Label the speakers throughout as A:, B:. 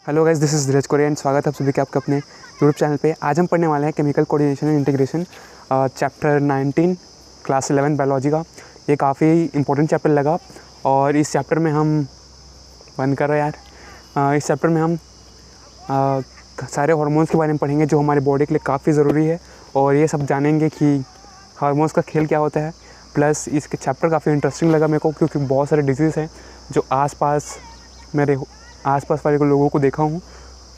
A: Hello guys, this is Dheeraj Korean. स्वागत है आप सभी का आपके अपने यूट्यूब चैनल पे। आज हम पढ़ने वाले हैं chemical coordination and integration, chapter 19 class 11 biology का। ये काफ़ी इंपॉर्टेंट चैप्टर लगा और इस चैप्टर में हम बंद कर रहे हैं यार। इस चैप्टर में हम सारे हार्मोन्स के बारे में पढ़ेंगे जो हमारे बॉडी के लिए काफ़ी ज़रूरी है, और ये सब जानेंगे कि हार्मोन्स का खेल क्या होता है। प्लस इसके चैप्टर काफ़ी इंटरेस्टिंग लगा मेरे को, क्योंकि बहुत सारे डिजीज़ हैं जो मेरे आसपास वाले लोगों को देखा हूँ।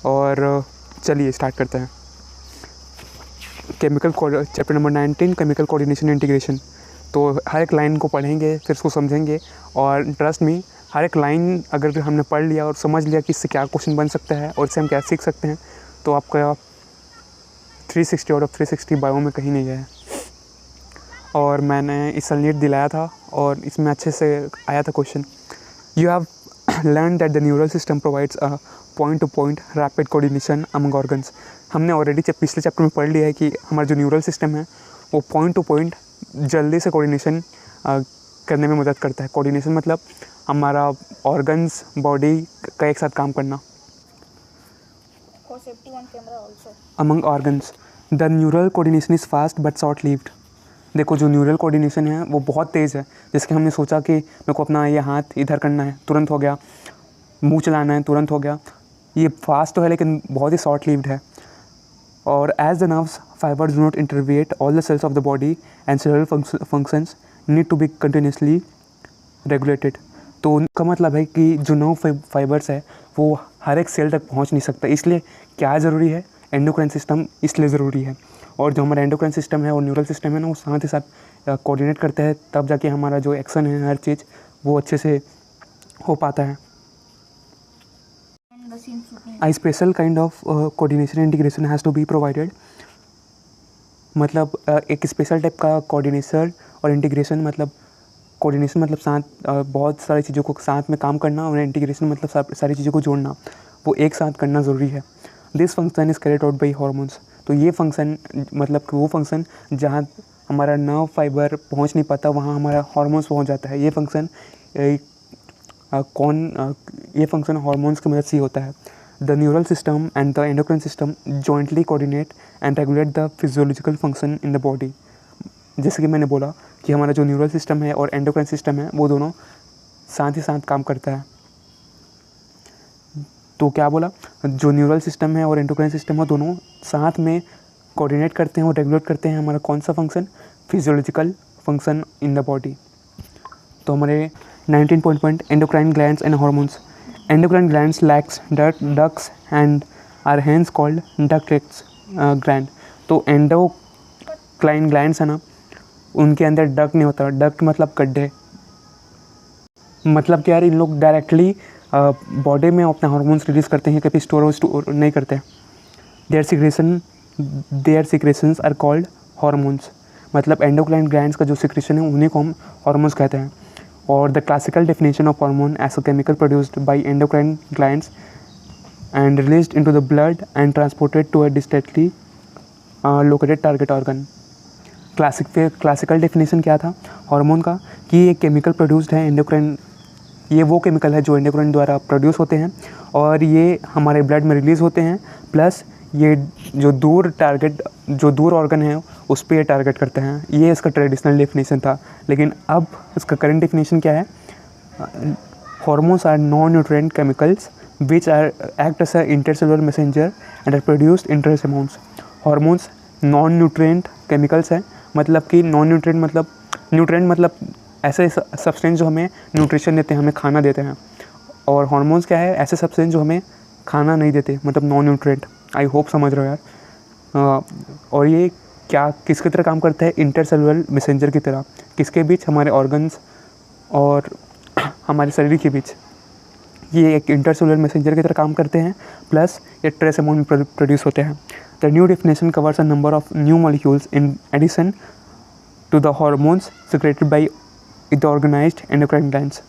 A: और चलिए स्टार्ट करते हैं। Chapter number 19 chemical coordination integration. तो हर एक लाइन को पढ़ेंगे, फिर उसको समझेंगे, और ट्रस्ट मी, हर एक लाइन अगर हमने पढ़ लिया और समझ लिया कि इससे क्या क्वेश्चन बन सकता है और इससे हम क्या सीख सकते हैं, तो आपका 360 आउट ऑफ 360 बायो में कहीं नहीं गया। और मैंने इस साल नीट दिलाया था और इसमें अच्छे से आया था question. You have learned that the neural system provides a point-to-point rapid coordination among organs। हमने ऑलरेडी पिछले चैप्टर में पढ़ लिया है कि हमारा जो न्यूरल सिस्टम है वो पॉइंट टू पॉइंट जल्दी से कोऑर्डिनेशन करने में मदद करता है। कोऑर्डिनेशन मतलब हमारा ऑर्गन्स बॉडी का एक साथ काम करना।
B: For safety on camera also.
A: among organs the neural coordination is fast but short lived। देखो, जो न्यूरल कोऑर्डिनेशन है वो बहुत तेज़ है। जैसे कि हमने सोचा कि मेरे को अपना ये हाथ इधर करना है, तुरंत हो गया। मुंह चलाना है, तुरंत हो गया। ये फास्ट तो है लेकिन बहुत ही शॉर्ट लिव्ड है। और as the nerves fibres do not innervate all the cells of the body and cellular functions need to be continuously regulated. तो उनका मतलब है कि जो नर्व फाइबर्स है वो हर एक सेल तक पहुंच नहीं सकता। इसलिए क्या ज़रूरी है? एंडोक्राइन सिस्टम इसलिए ज़रूरी है। और जो हमारा एंडोक्राइन सिस्टम है और न्यूरल सिस्टम है ना, वो साथ ही साथ कोऑर्डिनेट करते हैं, तब जाके हमारा जो एक्शन है हर चीज़ वो अच्छे से हो पाता है।
B: And the scene shooting.
A: A special kind of coordination and integration has to be provided। मतलब एक स्पेशल टाइप का कोऑर्डिनेशन और इंटीग्रेशन, मतलब कोऑर्डिनेशन मतलब साथ बहुत सारी चीज़ों को साथ में काम करना, और इंटीग्रेशन मतलब सारी चीज़ों को जोड़ना, वो एक साथ करना ज़रूरी है। This function is carried out by hormones. तो ये फंक्शन मतलब कि वो फंक्शन जहाँ हमारा नर्व फाइबर पहुँच नहीं पाता वहाँ हमारा हार्मोन्स पहुँच जाता है। ये फंक्शन हार्मोन्स की मदद से होता है। The neural system and the endocrine system jointly coordinate and regulate the physiological function in the body. जैसे कि मैंने बोला कि हमारा जो न्यूरल सिस्टम है और एंडोक्राइन सिस्टम है वो दोनों साथ ही साथ काम करता है। तो क्या बोला? जो न्यूरल सिस्टम है और एंडोक्राइन सिस्टम है दोनों साथ में कोऑर्डिनेट करते हैं और रेगुलेट करते हैं हमारा कौन सा function? Physiological function in the body. तो हमारे 19 point endocrine glands and hormones. Endocrine glands lacks ducts and are hence called ducts gland. तो एंडोक्राइन ग्लैंड्स है ना, उनके अंदर डक्ट नहीं होता। डक्ट मतलब गड्ढे। मतलब कि यार इन लोग डायरेक्टली बॉडी में अपने हार्मोन्स रिलीज़ करते हैं, कभी स्टोर नहीं करते। Their secretions are called hormones. मतलब एंडोक्राइन ग्लैंड्स का जो सिक्रेशन है उन्हीं को हम हार्मोन्स कहते हैं। और the classical definition of hormone as a chemical produced by endocrine glands and released into the blood and transported to a distantly located target organ. Classical definition क्या था हार्मोन का? कि ये केमिकल प्रोड्यूस्ड है endocrine. ये वो chemical है जो एंडोक्राइन द्वारा प्रोड्यूस होते हैं और ये हमारे ब्लड में रिलीज़ होते हैं। प्लस ये जो दूर ऑर्गन है उस पर ये टारगेट करते हैं। ये इसका ट्रेडिशनल डेफिनेशन था। लेकिन अब इसका करंट डेफिनेशन क्या है? Hormones are non nutrient chemicals which are act as a intercellular messenger and are produced in trace amounts. Hormones non nutrient chemicals हैं। मतलब कि नॉन न्यूट्रिएंट मतलब ऐसे सब्सटेंस जो हमें न्यूट्रिशन देते हैं, हमें खाना देते हैं। और हार्मोन्स क्या है? ऐसे सब्सटेंस जो हमें खाना नहीं देते, मतलब नॉन न्यूट्रिएंट। आई होप समझ रहे हो यार। और ये क्या किसकी तरह काम करता है? इंटरसेलुलर मैसेंजर की तरह। किसके बीच? हमारे ऑर्गन्स और हमारे शरीर के बीच ये एक इंटरसेलुलर मैसेंजर की तरह काम करते हैं। प्लस ये ट्रेस अमाउंट में प्रोड्यूस होते हैं। The new definition covers a number of new molecules in addition to the hormones secreted by the organised endocrine glands.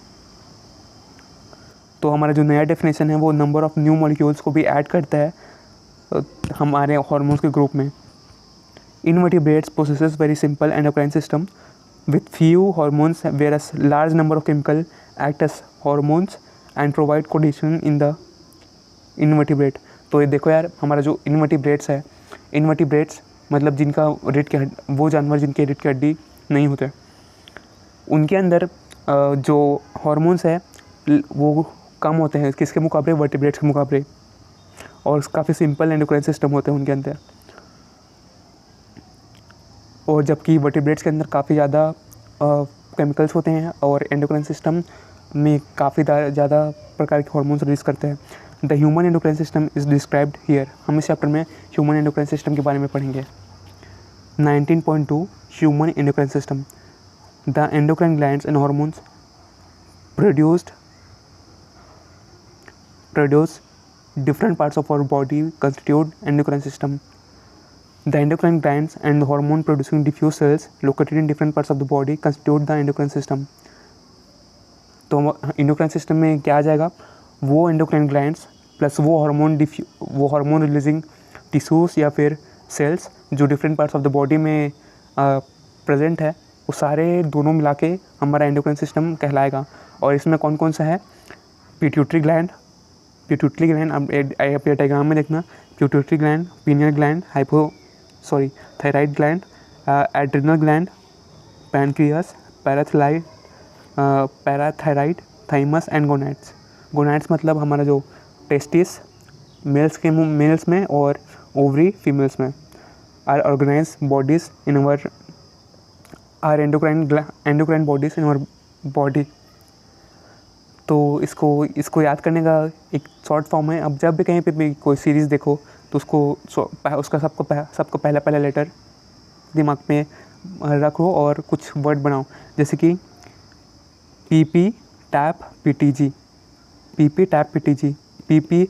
A: तो हमारा जो नया डेफिनेशन है वो नंबर ऑफ न्यू मॉलिक्यूल्स को भी ऐड करता है हमारे हार्मोन्स के ग्रुप में। Invertebrates possesses very simple endocrine system with few hormones, whereas large number of chemical act as hormones and provide coordination in the invertebrate. तो ये देखो यार, हमारा जो इनवर्टिब्रेट्स है, इनवर्टिब्रेट्स मतलब जिनका रीढ़ की वो जानवर जिनके रीढ़ की हड्डी नहीं होते, उनके अंदर जो हॉर्मोन्स है वो कम होते हैं किसके मुकाबले, वर्टिब्रेट्स के मुकाबले, और काफ़ी सिंपल एंडोक्राइन सिस्टम होते हैं उनके अंदर। और जबकि वर्टिब्रेट्स के अंदर काफ़ी ज़्यादा केमिकल्स होते हैं और एंडोक्राइन सिस्टम में काफ़ी ज़्यादा प्रकार के हार्मोन्स रिलीज करते हैं। The human endocrine system is described here. हम इस चैप्टर में ह्यूमन एंडोक्राइन सिस्टम के बारे में पढ़ेंगे। 19.2 human endocrine system. The endocrine glands and hormones produce different parts of our body constitute endocrine system. The endocrine glands and the hormone producing diffuse cells located in different parts of the body constitute the endocrine system. तो endocrine system में क्या आ जाएगा, वो endocrine glands plus वो hormone releasing tissues या फिर sales जो different parts of the body में प्रेजेंट है, वो सारे दोनों मिला के हमारा एंडोक्राइन सिस्टम कहलाएगा। और इसमें कौन कौन सा है, पिट्यूटरी ग्लैंड अब डायग्राम में देखना, pituitary gland, pineal gland, thyroid gland, adrenal gland, pancreas, parathyroid, thymus and gonads. Gonads मतलब हमारा जो टेस्टिस मेल्स में और ओवरी फीमेल्स में। Are organise bodies in are endocrine bodies in our body. तो इसको याद करने का एक शॉर्ट फॉर्म है। अब जब भी कहीं पे भी कोई सीरीज़ देखो तो उसका सबको पहला लेटर दिमाग में रखो और कुछ वर्ड बनाओ, जैसे कि PP tap PTG, PP tap PTG, PP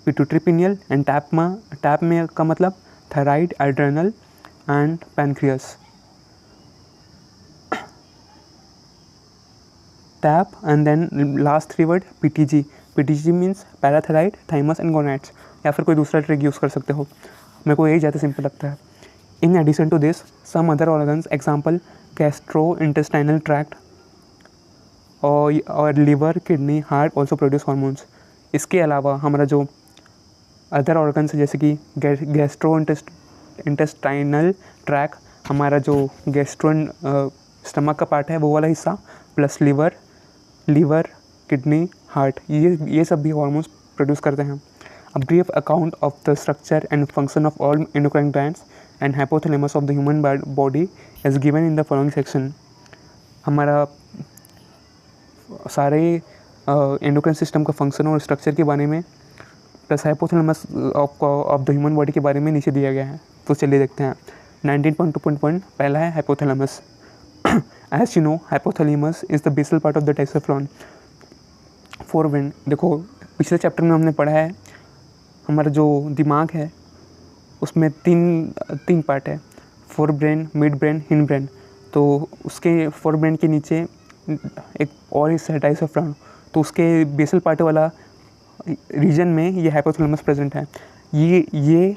A: pituitary pineal and tap में का मतलब thyroid, adrenal and pancreas. Tap and then last 3 word PTG. PTG means parathyroid, thymus and gonads, या फिर कोई दूसरा ट्रिक यूज़ कर सकते हो, मेरे को यही ज़्यादा सिंपल लगता है। In addition to this some other organs example gastrointestinal tract और liver, kidney, heart also produce hormones. इसके अलावा हमारा जो अदर ऑर्गन्स है जैसे कि गैस्ट्रो इंटेस्टाइनल ट्रैक, हमारा जो स्टमक का पार्ट है वो वाला हिस्सा, प्लस लीवर, किडनी, हार्ट, ये सब भी हार्मोन्स प्रोड्यूस करते हैं। A brief account of the structure and function of all endocrine glands and hypothalamus of the human body is given in the following section. हमारा सारे एंडोक्राइन सिस्टम का function और structure के बारे में plus hypothalamus of the human body के बारे में नीचे दिया गया है। तो चलिए देखते हैं। 19.2.1 पहला है hypothalamus. As you know, hypothalamus is the basal part of the testosterone. Forebrain, देखो पिछले चैप्टर में हमने पढ़ा है हमारा जो दिमाग है उसमें तीन पार्ट है, fore brain, mid brain, hind brain. तो उसके फोर ब्रेन के नीचे एक और हिस्सा है डाइसेफ्रॉन, तो उसके बेसल पार्ट वाला रीजन में ये हाइपोथैलेमस प्रेजेंट है। ये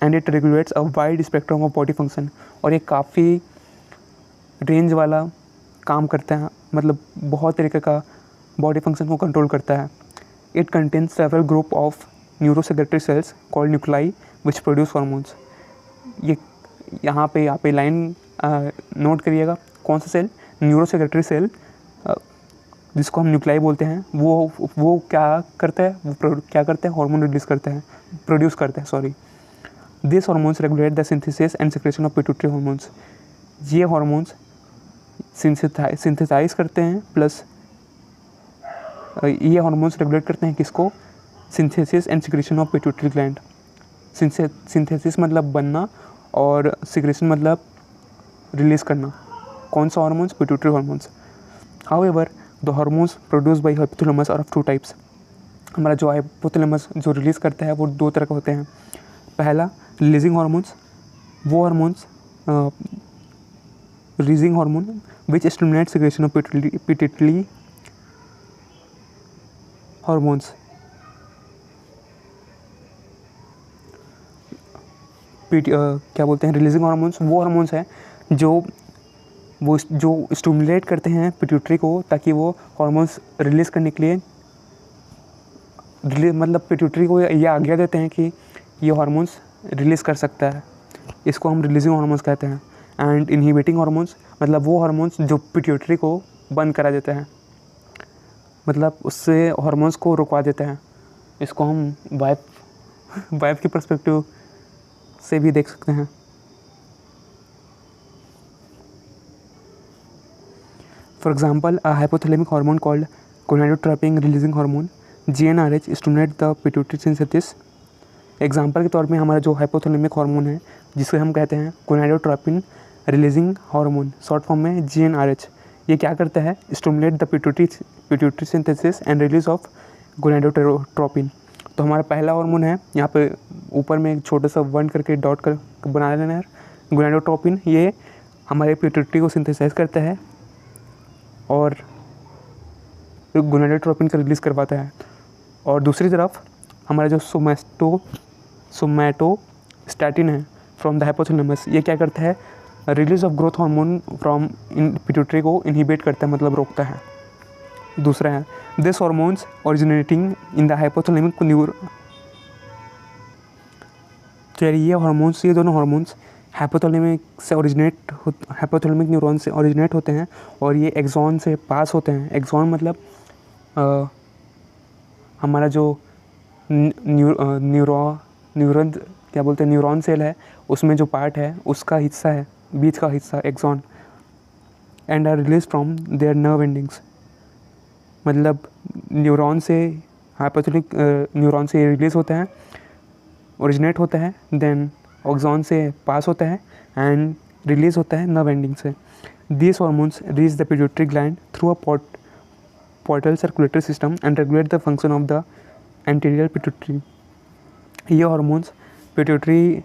A: and it regulates a wide spectrum of body function, और ये काफ़ी रेंज वाला काम करता है, मतलब बहुत तरीके का बॉडी फंक्शन को कंट्रोल करता है। It contains several group of neurosecretory cells called nuclei which produce hormones. ये यहाँ पे लाइन नोट करिएगा, कौन सा सेल, न्यूरोसेक्रेटरी सेल, जिसको हम न्यूक्लाई बोलते हैं, वो क्या करता है, हार्मोन रिलीज करते हैं, प्रोड्यूस करते हैं, sorry. This hormones regulate the synthesis and secretion of pituitary hormones. ये हार्मोन्स सिंथेसाइज करते हैं, प्लस ये हार्मोन्स रेगुलेट करते हैं किसको, synthesis and secretion of pituitary gland. Synthesis मतलब बनना और सिक्रेशन मतलब रिलीज करना। कौन सा hormones, pituitary hormones. However the hormones produce by hypothalamus are of 2 types. हमारा जो हाइपोथैलेमस जो रिलीज़ करता है वो 2 तरह के होते हैं। पहला रिलीजिंग हार्मोन्स, वो hormones releasing hormone which stimulates secretion of pituitary hormones. क्या बोलते हैं, रिलीजिंग हार्मोन्स वो हार्मोन्स हैं जो स्टिमुलेट करते हैं पिट्यूटरी को, ताकि वो हार्मोन्स रिलीज़ करने के लिए रिलीज मतलब पिट्यूटरी को ये आज्ञा देते हैं कि ये हार्मोन्स रिलीज़ कर सकता है, इसको हम रिलीजिंग हार्मोन्स कहते हैं। एंड इनहिबिटिंग हार्मोन्स मतलब वो हार्मोन्स जो पिट्यूटरी को बंद करा देते हैं, मतलब उससे हार्मोन्स को रुकवा देते हैं। इसको हम वाइफ की पर्सपेक्टिव से भी देख सकते हैं। For example a hypothalamic hormone called gonadotropin releasing hormone GnRH stimulate the pituitary synthesis. Example के तौर पे हमारा जो हाइपोथैलेमिक हार्मोन है जिसे हम कहते हैं gonadotropin releasing hormone, short form में GnRH, ये क्या करता है, stimulate the pituitary synthesis and release of gonadotropin. तो हमारा पहला हार्मोन है, यहाँ पे ऊपर में एक छोटा सा 1 करके डॉट कर बना लेना है, गोनाडोट्रोपिन। ये हमारे पिट्यूटरी को सिंथेसाइज करता है और गोनाडोट्रोपिन का रिलीज़ करवाता है। और दूसरी तरफ हमारा जो सोमैटोस्टैटिन है फ्रॉम द हाइपोथैलेमस, ये क्या करता है, release of growth hormone from pituitary को इनहिबिट करता है, मतलब रोकता है। दूसरा है this hormones originating in the hypothalamic ये हार्मोन्स, ये दोनों हार्मोन्स हाइपोथैलेमिक न्यूरॉन से ओरिजिनेट होते हैं और ये एक्सॉन से पास होते हैं। एक्सॉन मतलब हमारा जो न्यूरॉन क्या बोलते हैं, न्यूरॉन सेल है, उसमें जो पार्ट है उसका हिस्सा है, बीच का हिस्सा axon. And are release from their nerve endings, मतलब न्यूरॉन से हाइपोथैलेमिक न्यूरॉन से रिलीज होता है, ओरिजिनेट होता है, देन ऑक्सॉन से पास होता है एंड रिलीज होता है नर्व एंडिंग से। These hormones reach the pituitary gland through a portal circulatory system and regulate the function of the anterior pituitary. ये हार्मोन्स पिट्यूटरी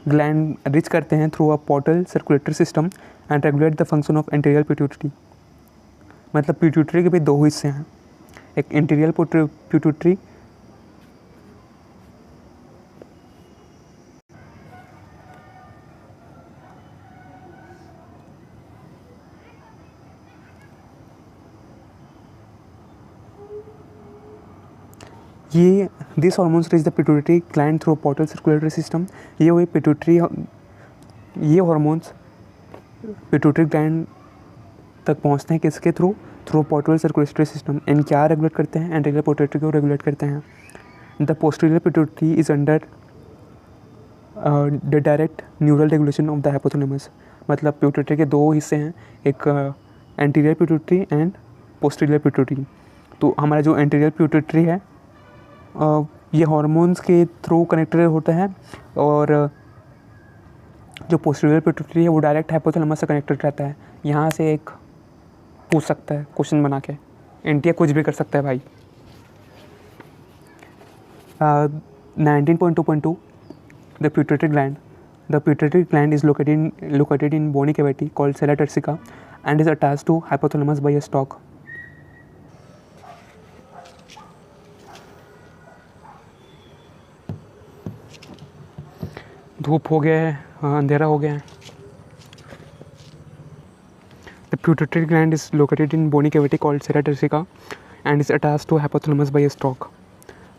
A: ग्लैंड रीच करते हैं through a portal circulatory system and regulate the function of anterior pituitary. मतलब pituitary के भी दो हिस्से हैं, एक इंटीरियर पिट्यूटरी ये this hormones reach the pituitary gland through portal circulatory system. ये हुई ये हार्मोन्स पिट्यूटरी ग्लैंड तक पहुंचते हैं किसके through, through portal circulatory system. And क्या रेगुलेट करते हैं, एंटीरियर पिट्यूटरी को रेगुलेट करते हैं। The posterior pituitary is under the direct neural regulation of the hypothalamus. मतलब पिट्यूटरी के दो हिस्से हैं, एक anterior pituitary and posterior pituitary. तो हमारा जो एंटीरियर पिट्यूटरी है ये हार्मोन्स के थ्रू कनेक्टेड होता है और जो पोस्टीरियर पिट्यूटरी है वो डायरेक्ट हाइपोथैलेमस से कनेक्टेड रहता है। यहाँ से एक पूछ सकता है क्वेश्चन बना के, एनटीए कुछ भी कर सकता है भाई। 19.2.2 the pituitary gland. The pituitary gland is located in bony cavity called sella turcica and is attached to hypothalamus by a stalk. धूप हो गया है, अंधेरा हो गया है। The pituitary gland is located in bony cavity called sella turcica and is attached to hypothalamus by a stalk.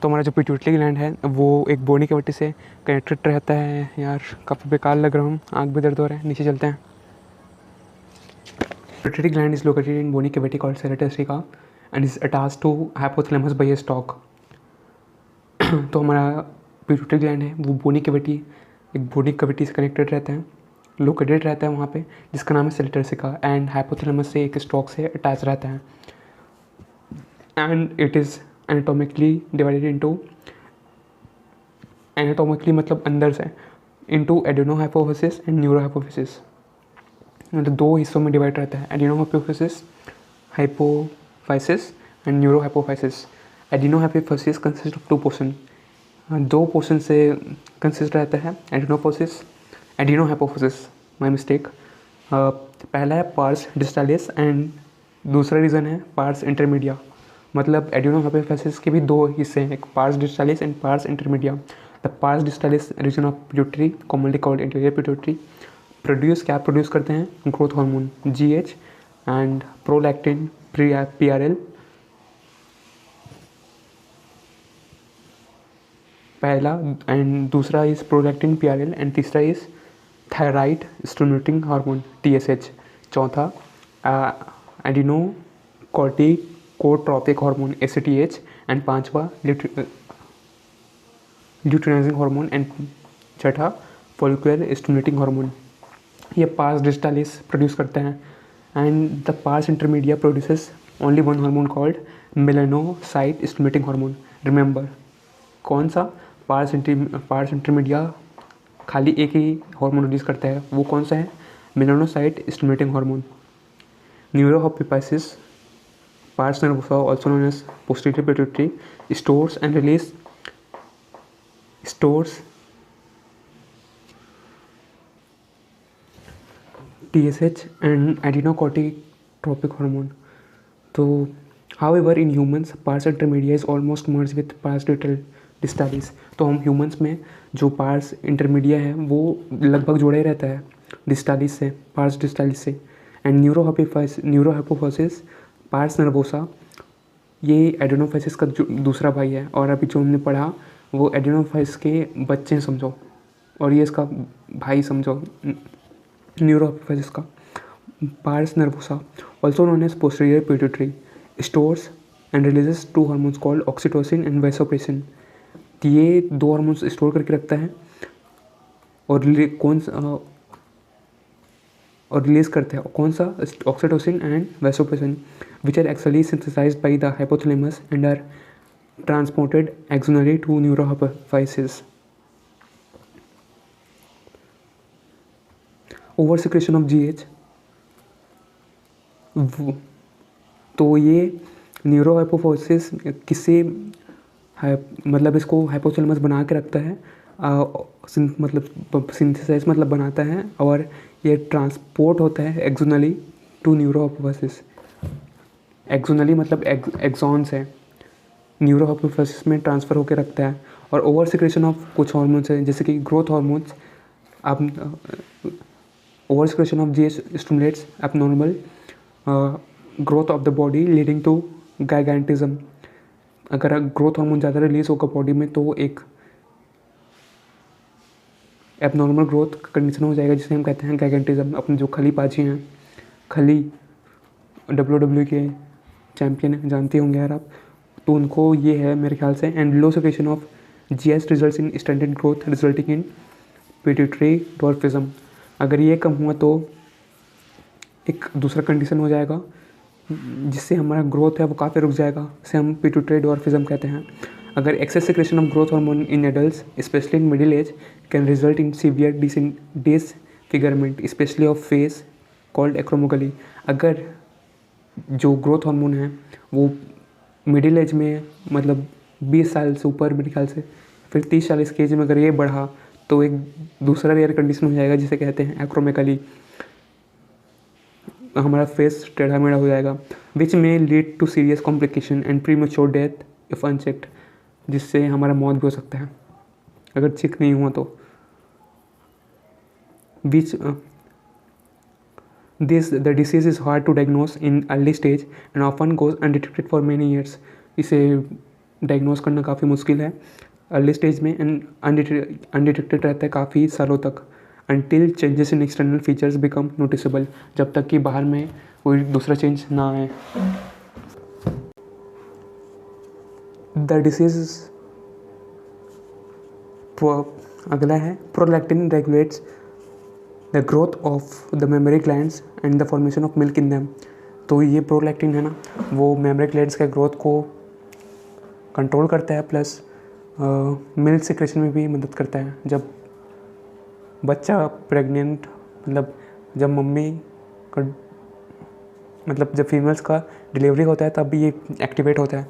A: तो हमारा जो पिट्यूटरी ग्लैंड है वो एक बोनी कैविटी से कनेक्टेड रहता है। यार काफ़ी बेकार लग रहा हूँ, आँख भी दर्द हो रहा है, नीचे चलते हैं। Pituitary gland is located in bony cavity called sella turcica and is attached to hypothalamus by a stalk. तो हमारा पिट्यूटरी ग्लैंड है वो बोनी कैविटी, एक बोनी कैविटी से कनेक्टेड रहता है, लोकेटेड रहता है वहाँ पे, जिसका नाम है सेला टर्सिका, एंड हाइपोथैलेमस से एक स्टॉक से अटैच रहता है। And it is anatomically divided into, anatomically मतलब अंदर से, into adeno hypophysis and neuro hypophysis. मतलब दो हिस्सों में डिवाइड रहता है, adeno hypophysis and neuro hypophysis. Adeno hypophysis consist of 2 portion, 2 portion से कंसिस्ट रहता है। Adeno hypophysis, my mistake. पहला है पार्स डिस्टालिस एंड दूसरा रीज़न है पार्स इंटरमीडिया। मतलब एडिनो हाइपोफिसिस के भी 2 हिस्से हैं, एक parse डिस्टालिस and parse intermedia. The pars distalis region of pituitary commonly called anterior pituitary produce करते हैं growth hormone GH and prolactin PRL पहला, एंड दूसरा इज़ प्रोलैक्टिन PRL, एंड तीसरा is thyroid stimulating hormone TSH। चौथा adeno कॉर्टिकोट्रोपिक hormone ACTH, and पांचवा luteinising hormone, and छठा follicular stimulating hormone. ये pars distalis produce करते हैं, and the pars intermedia produces only one hormone called melanocyte stimulating hormone. Remember, कौन सा parse intermedia खाली एक ही हार्मोन रिलीज करता है, वो कौन सा है? Melanocyte stimulating hormone. Neurohypophysis pars nervosa also known as posterior pituitary stores and release TSH and adrenocorticotropic hormone. So, however, in humans, pars intermedia is almost merged with pars distalis. तो हम humans में जो parse intermedia है वो लगभग जुड़ा ही रहता है डिस्टालिस से, पार्स डिस्टालिस से। एंड न्यूरोहाइपोफाइसिस पार्स नर्वोसा, ये एडेनोफाइसिस का जो दूसरा भाई है, और अभी जो हमने पढ़ा वो एडेनोफाइसिस के बच्चे समझो, और ये इसका भाई समझो न्यूरोहाइपोफाइसिस का। Pars nervosa also known as posterior pituitary stores and releases two hormones called oxytocin and vasopressin. ये दो हार्मोन्स स्टोर करके रखता है और रिलीज करते हैं कौन सा? Oxytocin and vasopressin, which are actually synthesized by the hypothalamus and are transported axonally to neurohypophysis. Over secretion of GH, तो ये न्यूरोहाइपोफाइसिस किससे मतलब इसको हाइपोथैलेमस बना के रखता है, मतलब सिंथेसाइज मतलब बनाता है, और ये ट्रांसपोर्ट होता है एक्सोनली टू न्यूरोहाइपोफाइसिस। एक्सोनली मतलब एक्सॉन्स है, न्यूरोहाइपोफाइसिस में ट्रांसफ़र होकर रखता है। और ओवर सिक्रेशन ऑफ कुछ हार्मोन्स हैं जैसे कि ग्रोथ हार्मोन्स। अब over secretion of GH stimulates abnormal growth of the body leading to gigantism. अगर ग्रोथ हार्मोन ज़्यादा रिलीज होगा बॉडी में तो एक एबनॉर्मल ग्रोथ कंडीशन हो जाएगा जिसे हम कहते हैं गाइगेंटिज्म। अपने जो खली पाजी हैं, खली WWE के चैम्पियन जानते होंगे यार आप, तो उनको ये है मेरे ख्याल से। And low secretion of GH results in standard growth resulting in pituitary dwarfism. अगर ये कम हुआ तो एक दूसरा कंडीशन हो जाएगा जिससे हमारा ग्रोथ है वो काफ़ी रुक जाएगा, इसे हम पिट्यूटरी डॉर्फिज्म कहते हैं। अगर excess secretion of growth hormone in adults especially in middle age can result in severe disfigurement especially of face called acromegaly. अगर जो ग्रोथ हार्मोन है वो मिडिल एज में मतलब 20 साल से ऊपर मेरे ख्याल से, फिर 30-40 की एज में अगर ये बढ़ा तो एक दूसरा रेयर कंडीशन हो जाएगा जिसे कहते हैं एक्रोमेगाली। हमारा फेस टेढ़ा मेढ़ा हो जाएगा, विच में lead to serious complication and premature death if unchecked, जिससे हमारा मौत भी हो सकता है अगर चेक नहीं हुआ तो। Which the disease is hard to diagnose in early stage and often goes undetected for many years. इसे डायग्नोस करना काफ़ी मुश्किल है अर्ली स्टेज में, एंड अनडिटेक्टेड रहता है काफ़ी सालों तक, until changes in external features become noticeable, जब तक कि बाहर में कोई दूसरा चेंज ना आए। द डिसीज अगला है prolactin regulates the growth of the mammary glands and the formation of milk in them. तो ये प्रोलैक्टिन है ना, वो मेमोरी ग्लैंड्स के ग्रोथ को कंट्रोल करता है, प्लस मिल्क सिक्रेशन में भी मदद करता है। जब बच्चा प्रेग्नेंट मतलब जब मम्मी का मतलब जब फीमेल्स का डिलीवरी होता है तब भी ये एक्टिवेट होता है।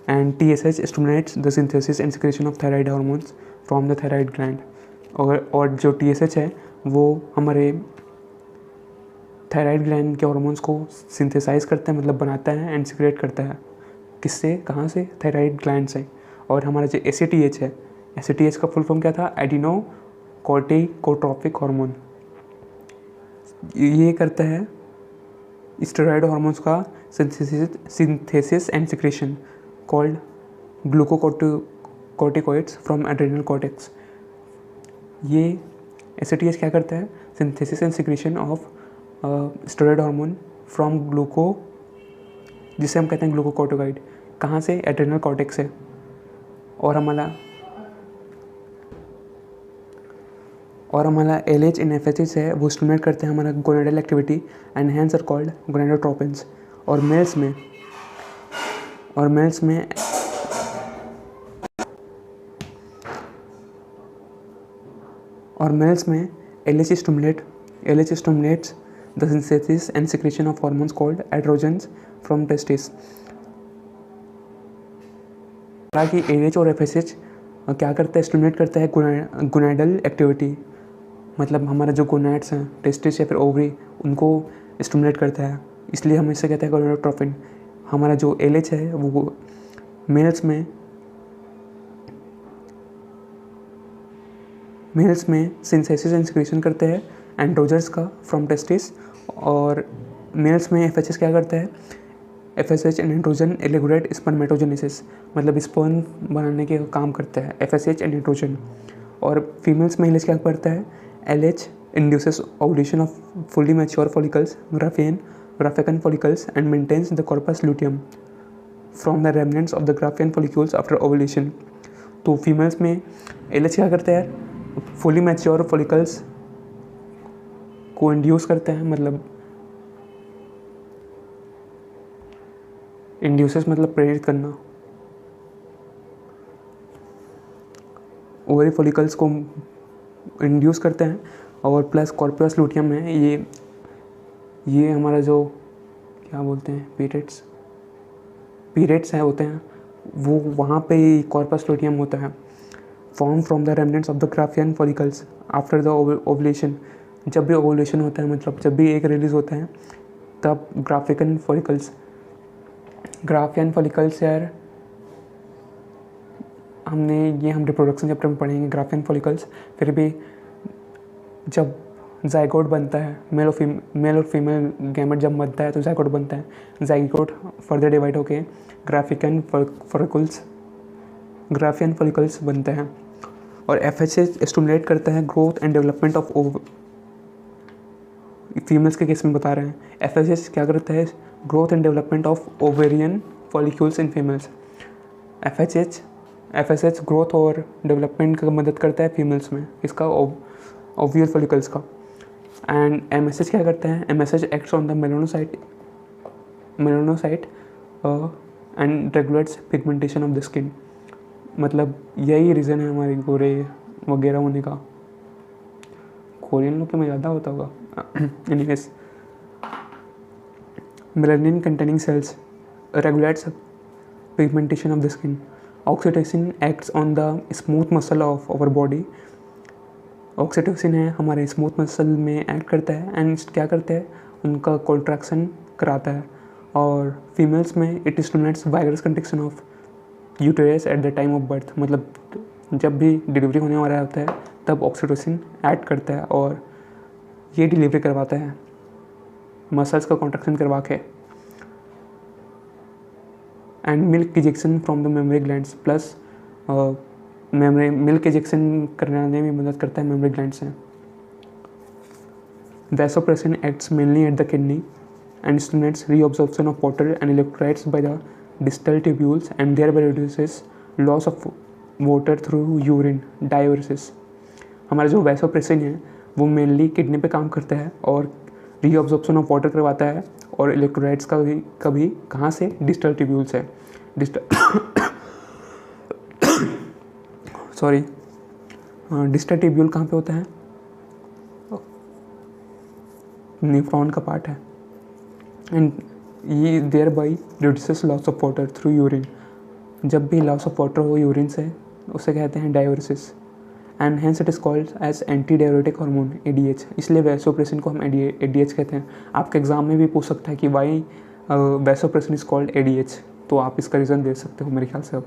A: And TSH stimulates the synthesis and secretion of thyroid hormones from the thyroid gland. और जो TSH है वो हमारे थायराइड ग्लैंड के हार्मोन्स को सिंथेसाइज करता है, मतलब बनाता है एंड सिक्रेट करता है। किससे? कहाँ से? थायराइड ग्लैंड से। और हमारा जो ACTH है, ACTH का फुल फॉर्म क्या था? Adeno कॉर्टिकोट्रोपिक hormone. ये करता है स्टेरॉयड हार्मोन्स का synthesis and secretion called glucocorticoids from adrenal cortex. ये एसटीएच क्या करता है? Synthesis and secretion of steroid hormone from gluco, जिसे हम कहते हैं ग्लूकोकॉर्टिकॉइड। कहाँ से? एड्रेनल कॉर्टेक्स से। और हमारा LH इन FSH है, वो स्टिमुलेट करते हैं हमारा gonadal activity and hence are called gonadotropins. और मेल्स में LH stimulates the synthesis and secretion of hormones called androgens from testes। हालांकि LH और FSH क्या करता है? स्टिमुलेट करता है गोनेडल एक्टिविटी, मतलब हमारा जो गोनैड्स हैं, टेस्टिस या फिर ओवरी, उनको स्टिमुलेट करता है, इसलिए हम इसे कहते हैं गोनेडोट्रोपिन। हमारा जो LH है वो मेल्स में सिंथेसिस एंड सिक्रीशन करते हैं एंड्रोजन्स का फ्रॉम टेस्टिस। और मेल्स में FSH क्या करता है? FSH and androgen regulate spermatogenesis, मतलब स्पर्म बनाने के काम करता है FSH एंड एंड्रोजन। और फीमेल्स में LH क्या करता है? LH induces ovulation of fully mature follicles, Graafian follicles, and maintains the corpus luteum from the remnants of the Graafian follicles after ovulation। तो फीमेल्स में LH क्या करता है? फुली मैच्योर फॉलिकल्स को इंड्यूस करता है, मतलब इंड्यूसेस मतलब प्रेरित करना, ओवरी फॉलिकल्स को इंड्यूस करते हैं। और प्लस कॉर्पस लूटियम है, ये हमारा जो क्या बोलते हैं पीरियड्स हैं होते हैं, वो वहाँ पे कॉर्पस लूटियम होता है। Form from the remnants of the Graafian follicles after the ovulation. जब भी ओवुलेशन होता है, मतलब जब भी एक रिलीज होता है, तब ग्राफियन फॉलिकल्स यार हम रिप्रोडक्शन चैप्टर में पढ़ेंगे ग्राफियन फॉलिकल्स। फिर भी जब जाइगोट बनता है, मेल और फीमेल गैमेट जब बनता है तो जाइगोट बनता है। जाइगोट फर्दर डिवाइड होके ग्राफियन फॉलिकल्स बनते हैं। और FSH स्टिमुलेट करता है growth and development of females के केस में बता रहे हैं। FSH क्या करता है? Growth and development of ovarian follicles in females. FSH growth और डेवलपमेंट का मदद करता है फीमेल्स में, इसका ओवियल फॉलिकल्स का। एंड MSH क्या करता है? MSH acts on the melanocyte and regulates pigmentation of the skin. मतलब यही रीज़न है हमारी गोरे वगैरह होने का। कोरियन लोग के में ज़्यादा होता होगा। Anyways, melanin containing cells regulates pigmentation of the skin. Oxytocin acts on the smooth muscle of our body. Oxytocin है हमारे स्मूथ मसल में एक्ट करता है एंड क्या करता है? उनका कॉन्ट्रैक्शन कराता है। और फीमेल्स में it stimulates vigorous contraction of uterus at the time of birth, मतलब जब भी डिलीवरी होने वाला होता है तब ऑक्सीटोसिन एक्ट करता है और ये डिलीवरी करवाता है मसल्स का कॉन्ट्रैक्शन करवा के। And milk ejection from the mammary glands, plus milk ejection कराने में मदद करता है मेमरी ग्लैंड से। Vasopressin acts mainly at the kidney and stimulates reabsorption of water and electrolytes by the distal tubules and thereby reduces loss of water through urine diuresis. हमारा जो vasopressin है वो मेनली किडनी पे काम करता है और रीअब्जॉर्प्शन ऑफ वाटर करवाता है और इलेक्ट्रोलाइट्स का भी कहाँ से? डिस्टल ट्यूब्यूल से। डिस्टल ट्यूब्यूल कहाँ पे होता है? न्यूफ्रॉन का पार्ट है। एंड ये thereby reduces loss of water through urine. जब भी लॉस ऑफ वाटर हो यूरिन से, उसे कहते हैं diuresis. And hence it is called as anti diuretic hormone ADH। इसलिए वैसोप्रेसिन को हम ADH कहते हैं। आपके एग्जाम में भी पूछ सकता है कि why vasopressin is called ADH, तो आप इसका रीज़न दे सकते हो मेरे ख्याल से। अब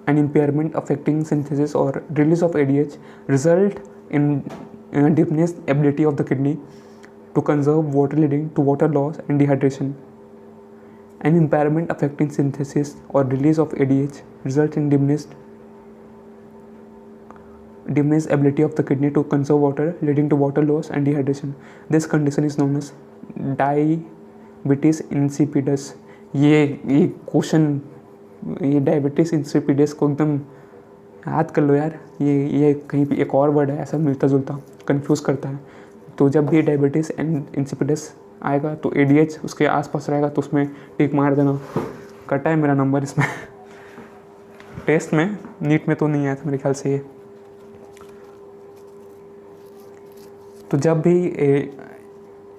A: an impairment affecting synthesis or release of ADH result in diminished ability of the kidney to conserve water, leading to water loss and dehydration. An impairment affecting synthesis or release of ADH results in diminished ability of the kidney to conserve water, leading to water loss and dehydration. This condition is known as diabetes insipidus. ये question, ये diabetes insipidus को एकदम याद कर लो यार. ये कहीं पे एक और वर्ड है ऐसा मिलता जुलता, कंफ्यूज करता है. तो जब भी डायबिटीज एंड इंसिपिडस आएगा तो ADH उसके आसपास रहेगा तो उसमें टिक मार देना. कटा है मेरा नंबर इसमें. टेस्ट में, नीट में तो नहीं आया था मेरे ख्याल से ये. तो जब भी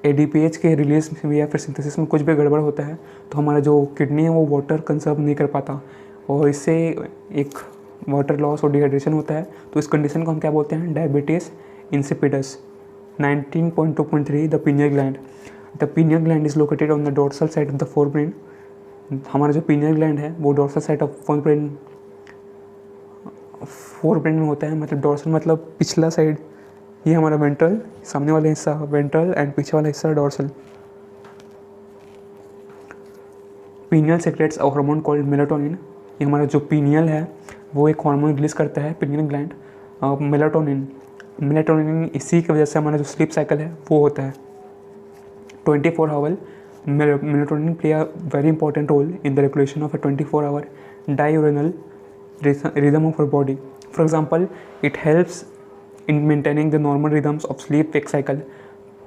A: ADPH के रिलीज में या फिर सिंथेसिस में कुछ भी गड़बड़ होता है तो हमारा जो किडनी है वो वाटर कंजर्व नहीं कर पाता और इससे एक वाटर लॉस और डिहाइड्रेशन होता है. तो इस कंडीशन को हम क्या बोलते हैं? Diabetes insipidus. 19.2.3 the pineal gland. The pineal gland is located on the dorsal side of the fore brain. हमारा जो पीनियल ग्लैंड है वो dorsal side of fore brain में होता है. मतलब डोर्सल मतलब पिछला साइड, ये हमारा वेंट्रल, सामने वाला हिस्सा वेंट्रल एंड पीछे वाला हिस्सा dorsal. Pineal secrets a hormone called melatonin. ये हमारा जो पीनियल है वो एक हार्मोन रिलीज करता है, पीनियल ग्लैंड, मेलाटोनिन. मेलाटोनिन इसी की वजह से हमारा जो स्लीप साइकिल है वो होता है 24 hour. Melatonin play a very important role in the regulation of a 24 hour diurnal rhythm of our body. For example, it helps in maintaining the normal rhythms of sleep wake cycle.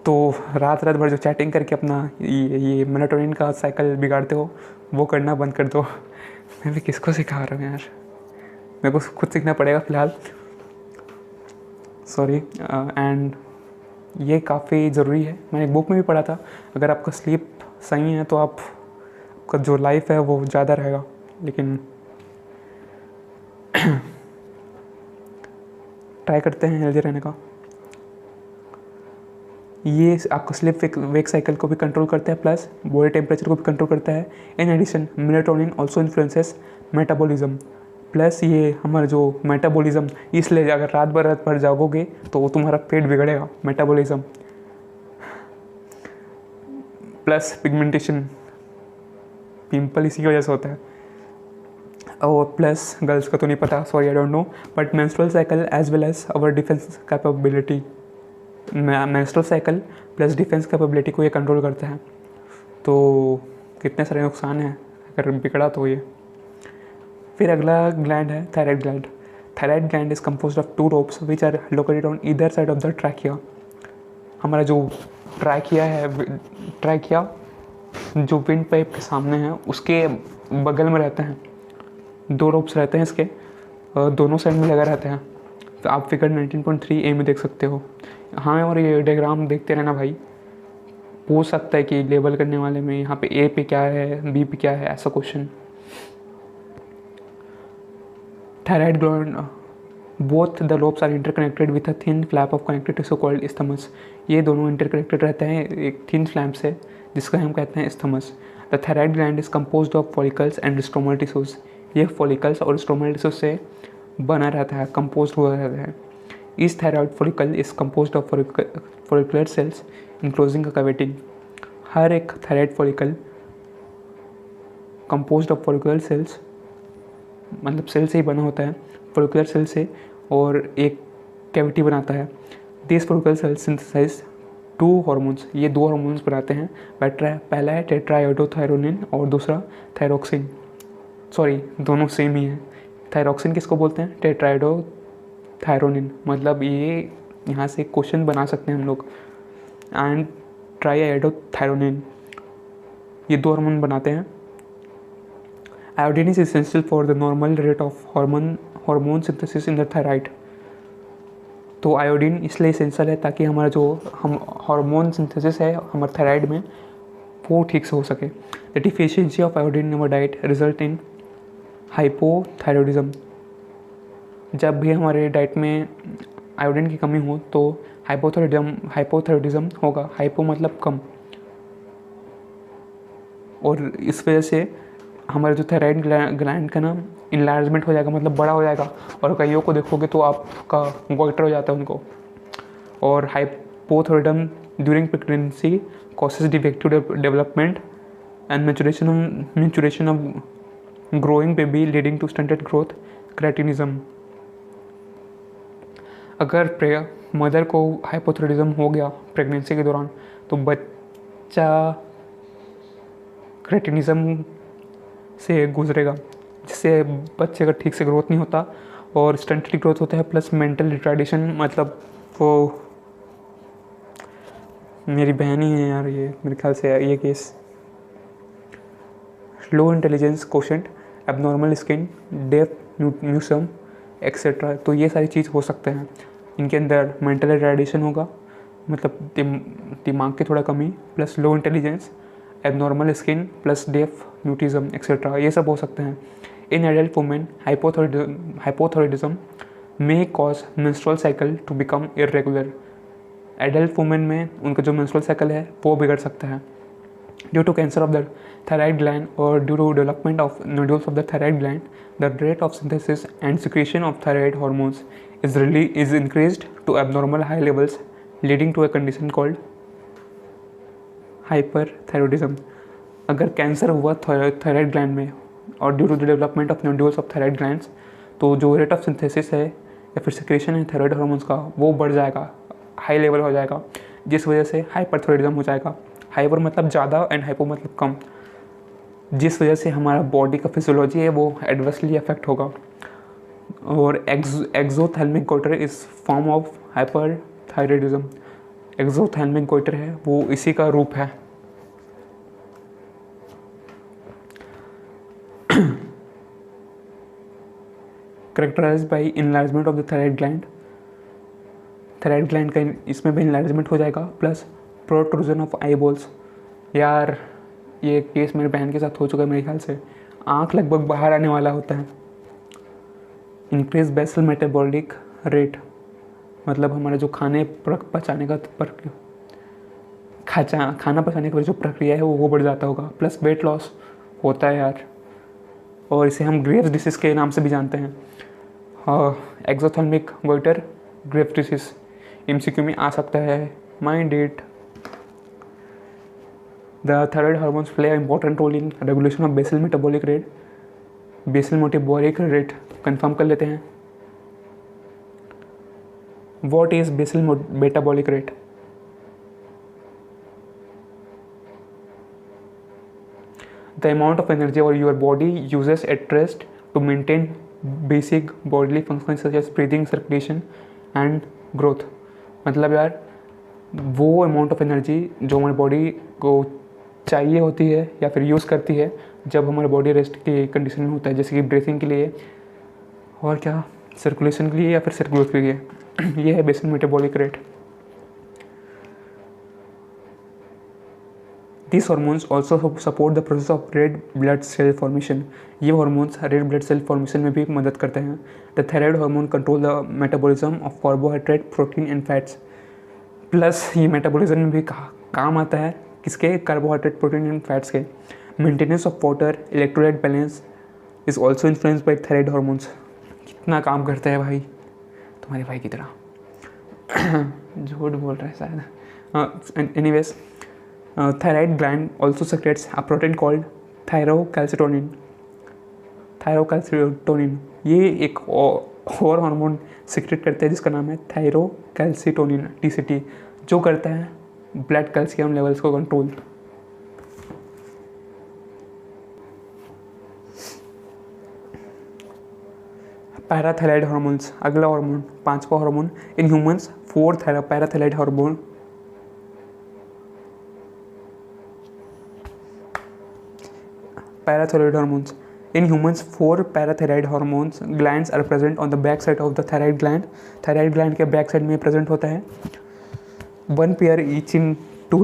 A: तो रात भर जो chatting करके अपना ये melatonin का cycle बिगाड़ते हो वो करना बंद कर दो. मैं भी किसको सिखा रहा हूँ यार, मेरे को खुद सीखना पड़ेगा फ़िलहाल. सॉरी. एंड ये काफ़ी ज़रूरी है, मैंने एक बुक में भी पढ़ा था. अगर आपका स्लीप सही है तो आपका जो लाइफ है वो ज़्यादा रहेगा. लेकिन ट्राई करते हैं हेल्दी रहने का. ये आपका स्लीप वेक साइकिल को भी कंट्रोल करता है प्लस बॉडी टेम्परेचर को भी कंट्रोल करता है. In addition melatonin also influences metabolism. Plus ये हमारा जो मेटाबॉलिज्म, इसलिए अगर रात भर जागोगे तो तुम्हारा पेट बिगड़ेगा. मेटाबॉलिज्म प्लस पिगमेंटेशन, पिंपल इसी की वजह से होता है. और प्लस गर्ल्स का तो नहीं पता, sorry I don't know, but menstrual cycle as well as our defence capability. Menstrual cycle plus defence capability को ये कंट्रोल करता है. तो कितने सारे नुकसान हैं अगर बिगड़ा तो ये. फिर अगला ग्लैंड है thyroid gland. Thyroid gland is composed of 2 lobes which are located on either side of the trachea. हमारा जो ट्रैकिया है, ट्रैकिया जो विंड पाइप के सामने है उसके बगल में रहते हैं. 2 lobes रहते हैं इसके, दोनों साइड में लगा रहते हैं. तो आप फिगर 19.3a में देख सकते हो. हाँ, और ये डायग्राम देखते रहना भाई, पूछ सकता है कि लेबल करने वाले में यहाँ पे A पे क्या है, B पे क्या है, ऐसा question. Thyroid gland, both the lobes are interconnected with a thin flap of connected tissue called isthmus. ये दोनों इंटरकनेक्टेड रहते हैं एक थिन फ्लैप से जिसका हम कहते हैं isthmus. The thyroid gland is composed of follicles and stromal tissues. ये फॉलिकल्स और स्ट्रोमल टिश्यूज से बना रहता है, कंपोज हुआ रहता है. Each thyroid follicle is composed of follicular cells enclosing a cavity. हर एक thyroid follicle composed of follicular cells, मतलब सेल से ही बना होता है, फॉलिकुलर सेल से, और एक कैविटी बनाता है. This follicular cells synthesize 2 hormones. ये 2 हार्मोन्स बनाते हैं. पहला है टेट्राआयोडोथायरोनिन और दूसरा थायरोक्सिन. सॉरी, दोनों सेम ही है. थायरोक्सिन किसको बोलते हैं? टेट्राआयोडोथायरोनिन. मतलब ये यहाँ से क्वेश्चन बना सकते हैं हम लोग. एंड ट्राईआयोडोथायरोनिन, ये 2 हार्मोन बनाते हैं. Iodine is essential for the normal rate of hormone synthesis in the thyroid. तो आयोडीन इसलिए एसेंशियल है ताकि हमारा जो हम हार्मोन सिंथेसिस है हमारे थायराइड में वो ठीक से हो सके. The deficiency of iodine in our diet result in hypothyroidism. जब भी हमारे डाइट में आयोडीन की कमी हो तो हाइपोथायरॉयडिज्म होगा. हाइपो मतलब कम, और इस वजह से हमारे जो थायराइड ग्लैंड का ना इनलार्जमेंट हो जाएगा, मतलब बड़ा हो जाएगा. और कईयों को देखोगे तो आपका गोइटर हो जाता है उनको. और hypothyroidism during pregnancy causes defective development and maturation of growing baby leading to stunted growth, cretinism. अगर मदर को हाइपोथायराइडिज्म हो गया प्रेगनेंसी के दौरान तो बच्चा क्रेटिनिज्म से गुजरेगा, जिससे बच्चे का ठीक से ग्रोथ नहीं होता और स्टंटेड ग्रोथ होता है, प्लस मेंटल रिटार्डेशन। मतलब वो मेरी बहन ही है यार, ये मेरे ख्याल से ये case. Low intelligence quotient, abnormal skin, deaf mutism etcetera. तो ये सारी चीज़ हो सकते हैं। इनके अंदर मेंटल रिटार्डेशन होगा, मतलब दिमाग की थोड़ा कमी, plus low intelligence, abnormal skin, plus deaf mutism etcetera, ये सब हो सकते हैं। In adult women hypothyroidism may cause menstrual cycle to become irregular. Adult women में उनका जो मेंस्ट्रुअल साइकिल है वो बिगड़ सकता है due to cancer of the thyroid gland or due to development of nodules of the thyroid gland. The rate of synthesis and secretion of thyroid hormones is increased to abnormal high levels, leading to a condition called hyperthyroidism. अगर cancer हुआ thyroid gland में और due to the development of nodules of thyroid glands, तो जो rate of synthesis है या फिर secretion है थायराइड हार्मोन्स का वो बढ़ जाएगा, हाई लेवल हो जाएगा, जिस वजह से हाइपरथायराइडिज्म हो जाएगा। हाइपर मतलब ज़्यादा एंड हाइपो मतलब कम, जिस वजह से हमारा बॉडी का फिजियोलॉजी है वो एडवर्सली अफेक्ट होगा। और exophthalmic goiter is form of hyperthyroidism. Exophthalmic goiter है वो इसी का रूप है। Characterized by enlargement of the thyroid gland. Thyroid gland का इसमें भी इनलार्जमेंट हो जाएगा, प्लस प्रोट्रूजन ऑफ आईबॉल्स। यार ये केस मेरी बहन के साथ हो चुका है मेरे ख्याल से, आँख लगभग बाहर आने वाला होता है। इंक्रीज बेसल मेटाबॉलिक रेट, मतलब हमारा जो खाने पचाने का खाना पचाने की जो प्रक्रिया है वो बढ़ जाता होगा, प्लस वेट लॉस होता है यार, और इसे हम ग्रेव्स डिसीज़ के नाम से भी जानते हैं। एक्सोथैल्मिक गोइटर, ग्रेव्स डिसीज़ एमसीक्यू में आ सकता है, mind it. The thyroid hormones play an important role in regulation of basal metabolic rate. Basal metabolic rate confirm कर लेते हैं। What is basal metabolic rate? The amount of energy your body uses at rest to maintain basic bodily functions such as breathing, circulation and growth. मतलब यार वो amount of energy जो हमारी body को चाहिए होती है या फिर यूज़ करती है जब हमारा बॉडी रेस्ट की कंडीशन में होता है, जैसे कि ब्रीथिंग के लिए और क्या सर्कुलेशन के लिए या फिर सेल ग्रोथ के लिए। ये है basal metabolic rate. These hormones also support the process of red blood cell formation. ये hormones red blood cell formation में भी मदद करते हैं। The thyroid hormone control the metabolism of carbohydrate, protein and fats. Plus ये metabolism में भी काम आता है, किसके? कार्बोहाइड्रेट, प्रोटीन एंड फैट्स के। Maintenance of water, electrolyte balance is also influenced by thyroid hormones. कितना काम करता है भाई, तुम्हारे भाई की तरह। झूठ बोल रहा है शायद। Anyways, thyroid gland also secrets a protein called thyrocalcitonin. Thyrocalcitonin ये एक और हार्मोन सिक्रेट करता है जिसका नाम है थायरोकैल्सिटोनिन, TCT, जो करता है ब्लड कैल्शियम लेवल्स को कंट्रोल। पैराथायराइड हार्मोन्स, अगला हार्मोन, पांचवा hormone in humans. 4 parathyroid hormone. Parathyroid hormones in humans 4 parathyroid hormones glands are present on the back side of the thyroid gland. thyroid gland के back side में present होता है। 1 pair each in 2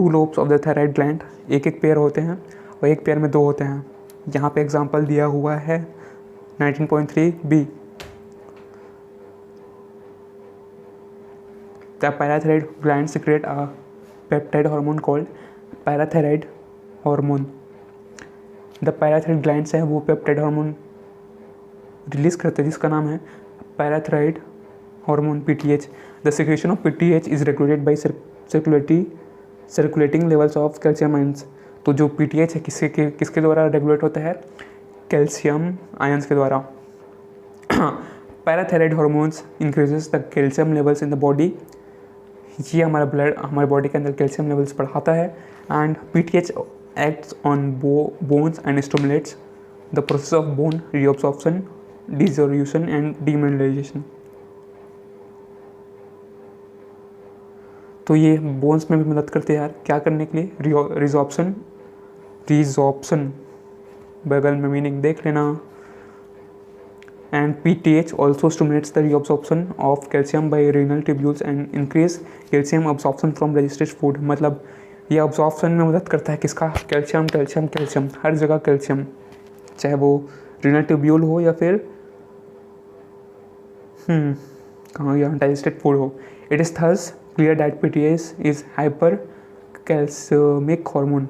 A: lobes of the thyroid gland, एक pair होते हैं और एक pair में 2 होते हैं। यहाँ पे एग्जांपल दिया हुआ है 19.3b। The parathyroid gland secrete a peptide hormone called parathyroid hormone. The parathyroid glands है वो पेप्टाइड हार्मोन रिलीज करते हैं जिसका नाम है parathyroid hormone, PTH. The secretion of PTH is regulated by circulating levels of calcium ions. तो जो PTH है किसके द्वारा रेगुलेट होता है? कैल्शियम आयंस के द्वारा। Parathyroid hormones increases the calcium levels in the body. ये हमारे बॉडी के अंदर कैल्शियम लेवल्स बढ़ाता है। And PTH acts on bones and stimulates the process of bone reabsorption, dissolution and demineralisation. तो ये बोन्स में भी मदद करते हैं यार, क्या करने के लिए? रिजॉर्प्शन, बगल में मीनिंग देख लेना। And PTH also stimulates the reabsorption of calcium by renal tubules and increase calcium absorption from digested food. मतलब ये अब्सॉर्प्शन में मदद करता है किसका? कैल्शियम कैल्शियम कैल्शियम, हर जगह कैल्शियम, चाहे वो रीनल ट्यूब्यूल हो या फिर कहाँ यहाँ डाइजेस्टेड फूड हो। It is thus clear that PTH is hypercalcaemic hormone.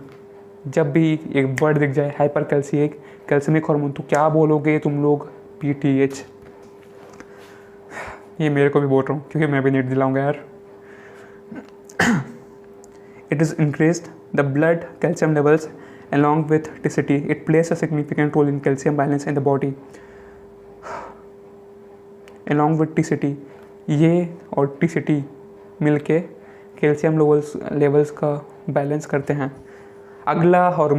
A: जब भी एक वर्ड दिख जाए हाइपर कैल्शियमिक हार्मोन, तो क्या बोलोगे तुम लोग? PTH। ये मेरे को भी बोल रहा हूँ क्योंकि मैं भी नीट दिलाऊंगा यार। It is increased the blood calcium levels along with TCT. It plays a significant role in calcium balance in the body. Along with TCT, ये और TCT मिलके कैल्शियम लेवल्स का बैलेंस करते हैं। अगला हार्मोन